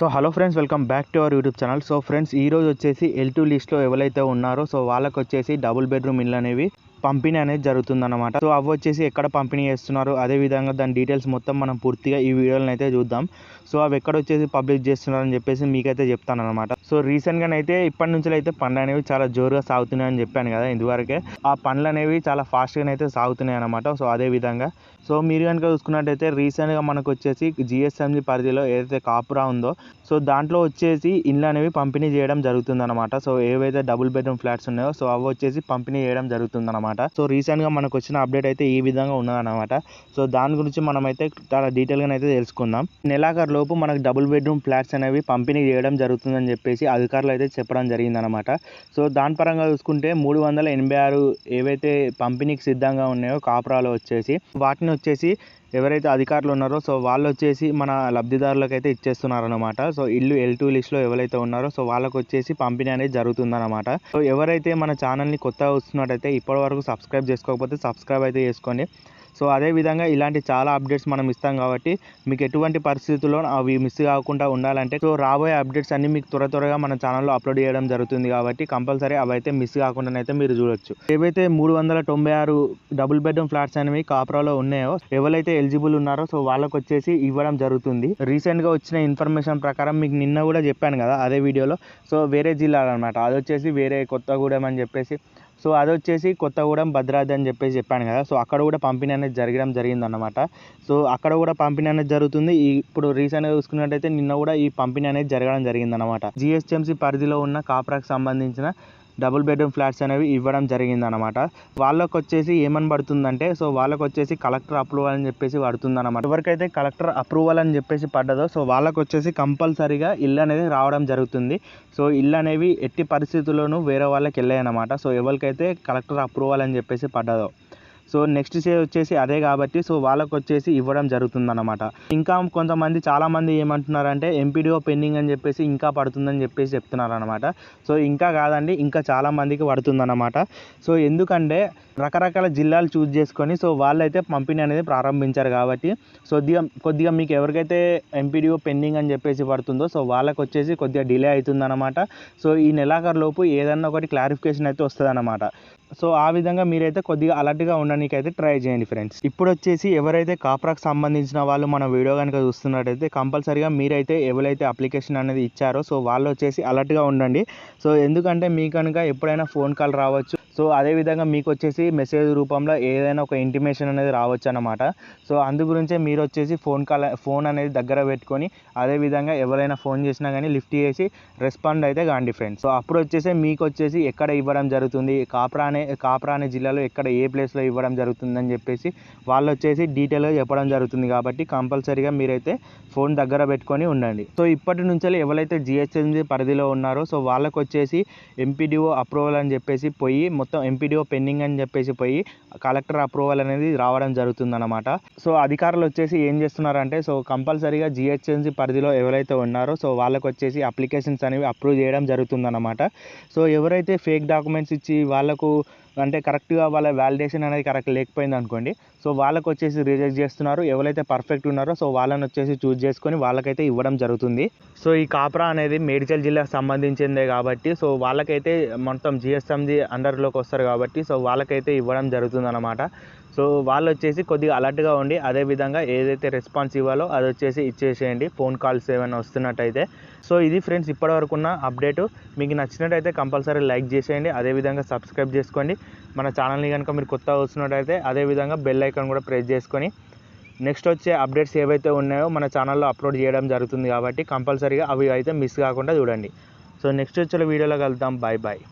So hello friends, welcome back to our YouTube channel. So friends, ఈ రోజు వచ్చేసి L2 లిస్ట్లో ఎవరైతే ఉన్నారో సో వాళ్ళకి వచ్చేసి డబుల్ బెడ్రూమ్ ఇల్లు అనేవి పంపిణీ అనేది జరుగుతుందన్నమాట. సో అవి వచ్చేసి ఎక్కడ పంపిణీ చేస్తున్నారు, అదేవిధంగా దాని డీటెయిల్స్ మొత్తం మనం పూర్తిగా ఈ వీడియోలో అయితే చూద్దాం. సో అవి ఎక్కడ వచ్చేసి పబ్లిష్ చేస్తున్నారని చెప్పేసి మీకైతే చెప్తాను అనమాట. సో రీసెంట్గానైతే ఇప్పటి నుంచి అయితే పనులు అనేవి చాలా జోరుగా సాగుతున్నాయని చెప్పాను కదా ఇదివరకే. ఆ పనులు అనేవి చాలా ఫాస్ట్గా అయితే సాగుతున్నాయి అనమాట. సో అదేవిధంగా సో మీరు కనుక చూసుకున్నట్టయితే రీసెంట్గా మనకు వచ్చేసి GSMC పరిధిలో ఏదైతే కాపురా ఉందో సో దాంట్లో వచ్చేసి ఇళ్ళు అనేవి పంపిణీ చేయడం జరుగుతుందన్నమాట. సో ఏవైతే డబుల్ బెడ్రూమ్ ఫ్లాట్స్ ఉన్నాయో సో అవి వచ్చేసి పంపిణీ చేయడం జరుగుతుందన్నమాట. సో రీసెంట్గా మనకు వచ్చిన అప్డేట్ అయితే ఈ విధంగా ఉన్నదన్నమాట. సో దాని గురించి మనమైతే చాలా డీటెయిల్గా అయితే తెలుసుకుందాం. నెలాఖరు లోపు మనకు డబుల్ బెడ్రూమ్ ఫ్లాట్స్ అనేవి పంపిణీ చేయడం జరుగుతుందని చెప్పేసి అధికారులు అయితే చెప్పడం జరిగిందనమాట. సో దాని పరంగా చూసుకుంటే 386 ఏవైతే పంపిణీకి సిద్ధంగా ఉన్నాయో కాపురాలు వచ్చేసి వాటిని వచ్చేసి ఎవరైతే అధికారులు ఉన్నారో సో వాళ్ళు వచ్చేసి మన లబ్ధిదారులకు అయితే ఇచ్చేస్తున్నారనమాట. సో ఇల్లు L2 లిస్ట్లో ఎవరైతే ఉన్నారో సో వాళ్ళకు వచ్చేసి పంపిణీ అనేది జరుగుతుందన్నమాట. సో ఎవరైతే మన ఛానల్ని కొత్తగా వస్తున్నట్టయితే ఇప్పటివరకు సబ్స్క్రైబ్ చేసుకోకపోతే సబ్స్క్రైబ్ అయితే చేసుకోండి. సో అదేవిధంగా ఇలాంటి చాలా అప్డేట్స్ మనం ఇస్తాం కాబట్టి మీకు ఎటువంటి పరిస్థితుల్లో అవి మిస్ కాకుండా ఉండాలంటే సో రాబోయే అప్డేట్స్ అన్ని మీకు త్వరగా మన ఛానల్లో అప్లోడ్ చేయడం జరుగుతుంది కాబట్టి కంపల్సరీ అవి అయితే మిస్ కాకుండానైతే మీరు చూడొచ్చు. ఏవైతే 396 డబుల్ బెడ్రూమ్ ఫ్లాట్స్ అనేవి కాపురాలో ఉన్నాయో ఎవరైతే ఎలిజిబుల్ ఉన్నారో సో వాళ్ళకి వచ్చేసి ఇవ్వడం జరుగుతుంది. రీసెంట్గా వచ్చిన ఇన్ఫర్మేషన్ ప్రకారం మీకు నిన్న కూడా చెప్పాను కదా అదే వీడియోలో. సో వేరే జిల్లాలు అనమాట, అది వచ్చేసి వేరే కొత్తగూడెం అని చెప్పేసి, సో అది వచ్చేసి కొత్తగూడెం భద్రాద్రి అని చెప్పాను కదా. సో అక్కడ కూడా పంపిణీ అనేది జరగడం జరిగిందన్నమాట. సో అక్కడ కూడా పంపిణీ అనేది జరుగుతుంది. ఇప్పుడు రీసెంట్గా చూసుకున్నట్టయితే నిన్న కూడా ఈ పంపిణీ అనేది జరగడం జరిగిందన్నమాట. GSMC పరిధిలో ఉన్న కాపురాకు సంబంధించిన డబుల్ బెడ్రూమ్ ఫ్లాట్స్ అనేవి ఇవ్వడం జరిగిందనమాట. వాళ్ళకు వచ్చేసి ఏమని పడుతుందంటే సో వాళ్ళకు వచ్చేసి కలెక్టర్ అప్రూవల్ అని చెప్పేసి పడుతుందన్నమాట. ఎవరికైతే కలెక్టర్ అప్రూవల్ అని చెప్పేసి పడ్డదో సో వాళ్ళకు వచ్చేసి కంపల్సరీగా ఇల్లు అనేది రావడం జరుగుతుంది. సో ఇల్లు అనేవి ఎట్టి పరిస్థితుల్లోనూ వేరే వాళ్ళకి వెళ్ళాయన్నమాట. సో ఎవరికైతే కలెక్టర్ అప్రూవల్ అని చెప్పేసి పడ్డదో సో నెక్స్ట్ స్టేజ్ వచ్చేసి అదే కాబట్టి సో వాళ్ళకు వచ్చేసి ఇవ్వడం జరుగుతుందన్నమాట. ఇంకా కొంతమంది చాలామంది ఏమంటున్నారంటే MPDO పెండింగ్ అని చెప్పేసి ఇంకా పడుతుందని చెప్పేసి చెప్తున్నారు అనమాట. సో ఇంకా కాదండి, ఇంకా చాలామందికి పడుతుందన్నమాట. సో ఎందుకంటే రకరకాల జిల్లాలు చూస్ చేసుకొని సో వాళ్ళైతే పంపిణీ అనేది ప్రారంభించారు కాబట్టి కొద్దిగా మీకు ఎవరికైతే MPDO పెండింగ్ అని చెప్పేసి పడుతుందో సో వాళ్ళకు వచ్చేసి కొద్దిగా డిలే అవుతుందన్నమాట. సో ఈ నెలాఖరు లోపు ఏదన్నా ఒకటి క్లారిఫికేషన్ అయితే వస్తుందన్నమాట. సో ఆ విధంగా మీరైతే కొద్దిగా అలర్ట్గా ఉండడానికైతే ట్రై చేయండి ఫ్రెండ్స్. ఇప్పుడు వచ్చేసి ఎవరైతే కాపురాకు సంబంధించిన వాళ్ళు మన వీడియో కనుక చూస్తున్నట్టయితే కంపల్సరీగా మీరైతే ఎవరైతే అప్లికేషన్ అనేది ఇచ్చారో సో వాళ్ళు వచ్చేసి అలర్ట్గా ఉండండి. సో ఎందుకంటే మీకు కనుక ఎప్పుడైనా ఫోన్ కాల్ రావచ్చు. సో అదేవిధంగా మీకు వచ్చేసి మెసేజ్ రూపంలో ఏదైనా ఒక ఇంటిమేషన్ అనేది రావచ్చు అన్నమాట. సో అందు గురించే మీరు వచ్చేసి ఫోన్ అనేది దగ్గర పెట్టుకొని అదేవిధంగా ఎవరైనా ఫోన్ చేసినా కానీ లిఫ్ట్ చేసి రెస్పాండ్ అయితే కాండి ఫ్రెండ్స్. సో అప్పుడు వచ్చేసి మీకు వచ్చేసి ఎక్కడ ఇవ్వడం జరుగుతుంది, కాపురా అనే జిల్లాలో ఎక్కడ ఏ ప్లేస్లో ఇవ్వడం జరుగుతుందని చెప్పేసి వాళ్ళు వచ్చేసి డీటెయిల్గా చెప్పడం జరుగుతుంది కాబట్టి కంపల్సరీగా మీరైతే ఫోన్ దగ్గర పెట్టుకొని ఉండండి. సో ఇప్పటి నుంచి ఎవరైతే GSMC పరిధిలో ఉన్నారో సో వాళ్ళకు వచ్చేసి MPDO అప్రూవల్ అని చెప్పేసి పోయి మొత్తం MPDO పెండింగ్ అని చెప్పేసి పోయి కలెక్టర్ అప్రూవల్ అనేది రావడం జరుగుతుందన్నమాట. సో అధికారులు వచ్చేసి ఏం చేస్తున్నారంటే సో కంపల్సరీగా GSMC పరిధిలో ఎవరైతే ఉన్నారో సో వాళ్ళకు వచ్చేసి అప్లికేషన్స్ అనేవి అప్రూవ్ చేయడం జరుగుతుందన్నమాట. సో ఎవరైతే ఫేక్ డాక్యుమెంట్స్ ఇచ్చి వాళ్ళకు అంటే కరెక్ట్గా వాళ్ళ వ్యాలిడేషన్ అనేది కరెక్ట్ లేకపోయింది అనుకోండి సో వాళ్ళకు వచ్చేసి రిజెక్ట్ చేస్తున్నారు. ఎవరైతే పర్ఫెక్ట్ ఉన్నారో సో వాళ్ళని వచ్చేసి చూస్ చేసుకొని వాళ్ళకైతే ఇవ్వడం జరుగుతుంది. సో ఈ కాపురా అనేది మేడ్చల్ జిల్లాకు సంబంధించిందే కాబట్టి సో వాళ్ళకైతే మొత్తం GSMC అండర్లోకి వస్తారు కాబట్టి సో వాళ్ళకైతే ఇవ్వడం జరుగుతుంది అన్నమాట. సో వాళ్ళు వచ్చేసి కొద్దిగా అలర్ట్గా ఉండి అదేవిధంగా ఏదైతే రెస్పాన్స్ ఇవ్వాలో అది వచ్చేసి ఇచ్చేసేయండి ఫోన్ కాల్స్ ఏమైనా వస్తున్నట్టయితే. సో ఇది ఫ్రెండ్స్ ఇప్పటివరకు ఉన్న అప్డేటు. మీకు నచ్చినట్టయితే కంపల్సరీ లైక్ చేసేయండి, అదేవిధంగా సబ్స్క్రైబ్ చేసుకోండి. మన ఛానల్ని కనుక మీరు కొత్తగా వస్తున్నట్టయితే అదేవిధంగా బెల్ ఐకాన్ కూడా ప్రెస్ చేసుకొని నెక్స్ట్ వచ్చే అప్డేట్స్ ఏవైతే ఉన్నాయో మన ఛానల్లో అప్లోడ్ చేయడం జరుగుతుంది కాబట్టి కంపల్సరీగా అవి అయితే మిస్ కాకుండా చూడండి. సో నెక్స్ట్ వచ్చే వీడియోలో కలుద్దాం. Bye bye.